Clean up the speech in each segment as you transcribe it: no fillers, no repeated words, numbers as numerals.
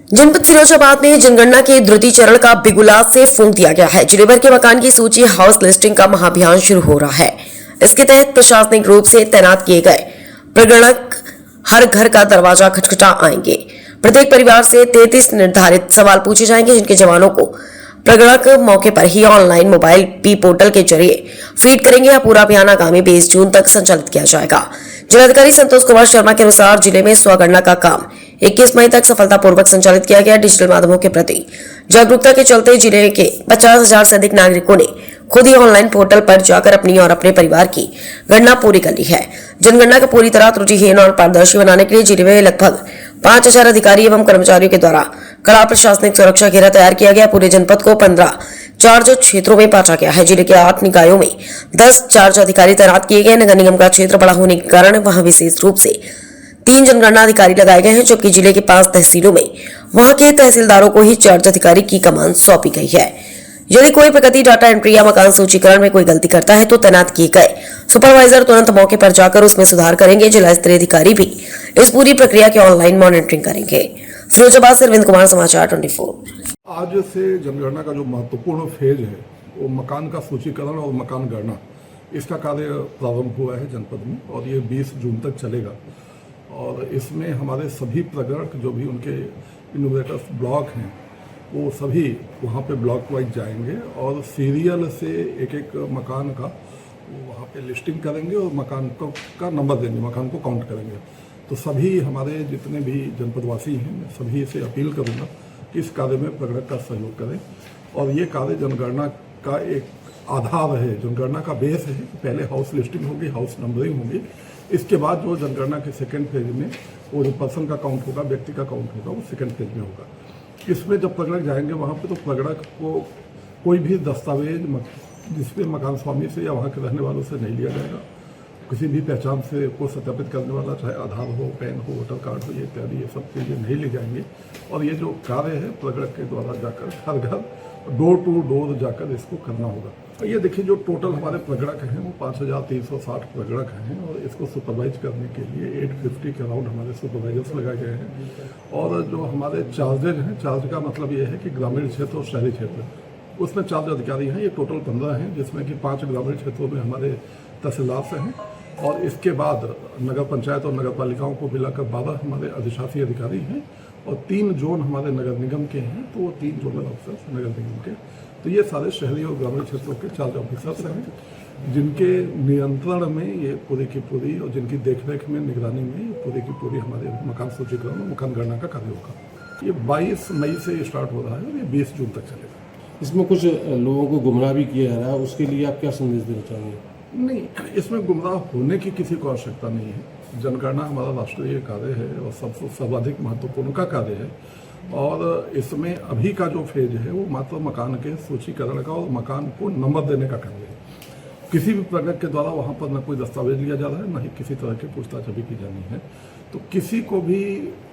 जनपद फिरोजाबाद में जनगणना के द्वितीय चरण का बिगुला से फूंक दिया गया है। जिले भर के मकान की सूची हाउस लिस्टिंग का महाअभियान शुरू हो रहा है। इसके तहत प्रशासनिक रूप से तैनात किए गए प्रगणक हर घर का दरवाजा खटखटा आएंगे। प्रत्येक परिवार से 33 निर्धारित सवाल पूछे जाएंगे, जिनके जवानों को प्रगणक मौके पर ही ऑनलाइन मोबाइल पी पोर्टल के जरिए फीड करेंगे। यह पूरा अभियान आगामी 20 जून तक संचालित किया जाएगा। जिलाधिकारी संतोष कुमार शर्मा के अनुसार जिले में स्वगणना का काम 21 मई तक सफलतापूर्वक संचालित किया गया। डिजिटल माध्यमों के प्रति जागरूकता के चलते जिले के 50,000 से अधिक नागरिकों ने खुद ही ऑनलाइन पोर्टल पर जाकर अपनी और अपने परिवार की गणना पूरी कर ली है। जनगणना को पूरी तरह त्रुटिहीन और पारदर्शी बनाने के लिए जिले में लगभग 5,000 अधिकारी एवं कर्मचारियों के द्वारा कड़ा प्रशासनिक सुरक्षा घेरा तैयार किया गया। पूरे जनपद को 15 चार्ज क्षेत्रों में बांटा गया है। जिले के 8 निकायों में 10 चार्ज अधिकारी तैनात किए गए। नगर निगम का क्षेत्र बड़ा होने के कारण वहां विशेष रूप से 3 जनगणना अधिकारी लगाए गए हैं, जबकि जिले के 5 तहसीलों में वहां के तहसीलदारों को ही चार्ज अधिकारी की कमान सौंपी गई है। यदि कोई प्रगति डाटा एंट्री या मकान सूचीकरण में कोई गलती करता है तो तैनात किए गए सुपरवाइजर तुरंत मौके पर जाकर उसमें सुधार करेंगे। जिला स्तरीय अधिकारी भी इस पूरी प्रक्रिया की ऑनलाइन मॉनिटरिंग करेंगे। फिरोजाबाद से अरविंद कुमार, समाचार 24। आज से जनगणना का जो महत्वपूर्ण फेज है वो मकान का सूचीकरण और मकान गणना, इसका कार्य प्रारंभ हुआ है जनपद में और ये 20 जून तक चलेगा। और इसमें हमारे सभी प्रगणक जो भी उनके इनोवेटर्स ब्लॉक हैं वो सभी वहाँ पे ब्लॉक वाइज जाएंगे और सीरियल से एक मकान का वहाँ पे लिस्टिंग करेंगे और मकान का नंबर देंगे, मकान को काउंट करेंगे। तो सभी हमारे जितने भी जनपदवासी हैं, मैं सभी से अपील करूँगा कि इस कार्य में प्रगणक का सहयोग करें। और ये कार्य जनगणना का एक आधार है, जनगणना का बेस है। पहले हाउस लिस्टिंग होगी, हाउस नंबरिंग होगी, इसके बाद जो जनगणना के सेकेंड फेज में वो जो पर्सन का काउंट होगा, व्यक्ति का काउंट होगा, वो सेकेंड फेज में होगा। इसमें जब प्रगणक जाएंगे वहाँ पे तो प्रगणक को कोई भी दस्तावेज जिसपे मकान स्वामी से या वहाँ के रहने वालों से नहीं लिया जाएगा। किसी भी पहचान से को सत्यापित करने वाला, चाहे आधार हो, पैन हो, वोटर कार्ड हो, ये इत्यादि ये सब चीज़ें नहीं ली जाएंगी। और ये जो कार्य है प्रगणक के द्वारा जाकर हर घर डोर टू डोर जाकर इसको करना होगा। और ये देखिए जो टोटल हमारे प्रगणक हैं वो 5,360 प्रगणक हैं और इसको सुपरवाइज करने के लिए 850 के अराउंड हमारे सुपरवाइजर्स लगाए गए हैं। और जो हमारे चार्जेज हैं, चार्ज का मतलब ये है कि ग्रामीण क्षेत्र और शहरी क्षेत्र, उसमें चार्ज अधिकारी हैं, ये टोटल 15 हैं, जिसमें कि 5 ग्रामीण क्षेत्रों में हमारे तहसीलदार से हैं और इसके बाद नगर पंचायत और नगर पालिकाओं को मिलाकर 12 हमारे अधिशासी अधिकारी हैं और 3 जोन हमारे नगर निगम के हैं, तो वो 3 जोनल ऑफिसर्स नगर निगम के। तो ये सारे शहरी और ग्रामीण क्षेत्रों के चार्ज ऑफिसर्स हैं, जिनके नियंत्रण में ये पूरी की पूरी और जिनकी देखरेख में, निगरानी में ये पूरी की पूरी हमारे मकान सूचीकरण और मकान गणना का कार्य होगा। ये 22 मई से स्टार्ट हो रहा है और ये 20 जून तक चलेगा। इसमें कुछ लोगों को गुमराह भी किया जा रहा है, उसके लिए आप क्या संदेश देना चाहेंगे? नहीं, इसमें गुमराह होने की किसी को आवश्यकता नहीं है। जनगणना हमारा राष्ट्रीय कार्य है और सबसे सर्वाधिक महत्वपूर्ण का कार्य है। और इसमें अभी का जो फेज है वो मात्र मकान के सूचीकरण का और मकान को नंबर देने का कार्य है। किसी भी प्रगणक के द्वारा वहाँ पर न कोई दस्तावेज लिया जा रहा है, न ही किसी तरह की पूछताछ अभी की जानी है। तो किसी को भी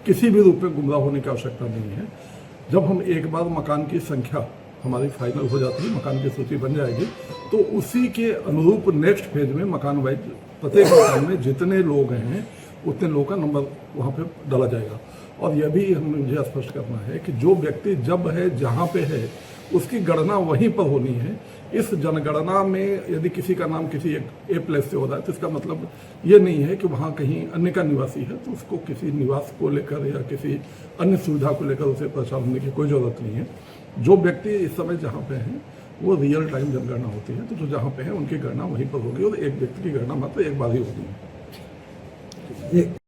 किसी भी रूप में गुमराह होने की आवश्यकता नहीं है। जब हम एक बार मकान की संख्या हमारी फाइनल हो जाती है, मकान की सूची बन जाएगी, तो उसी के अनुरूप नेक्स्ट फेज में मकान वाइज प्रत्येक मकान में जितने लोग हैं उतने लोगों का नंबर वहाँ पे डाला जाएगा। और यह भी मुझे स्पष्ट करना है कि जो व्यक्ति जब है जहाँ पे है उसकी गणना वहीं पर होनी है। इस जनगणना में यदि किसी का नाम किसी एक ए प्लेस से हो रहा है तो इसका मतलब ये नहीं है कि वहाँ कहीं अन्य का निवासी है, तो उसको किसी निवास को लेकर या किसी अन्य सुविधा को लेकर उसे परेशान होने की कोई ज़रूरत नहीं है। जो व्यक्ति इस समय जहाँ पे हैं वो रियल टाइम जनगणना होती है, तो जो जहाँ पे है उनकी गणना वहीं पर होगी और एक व्यक्ति की गणना मात्र एक बार ही होती है।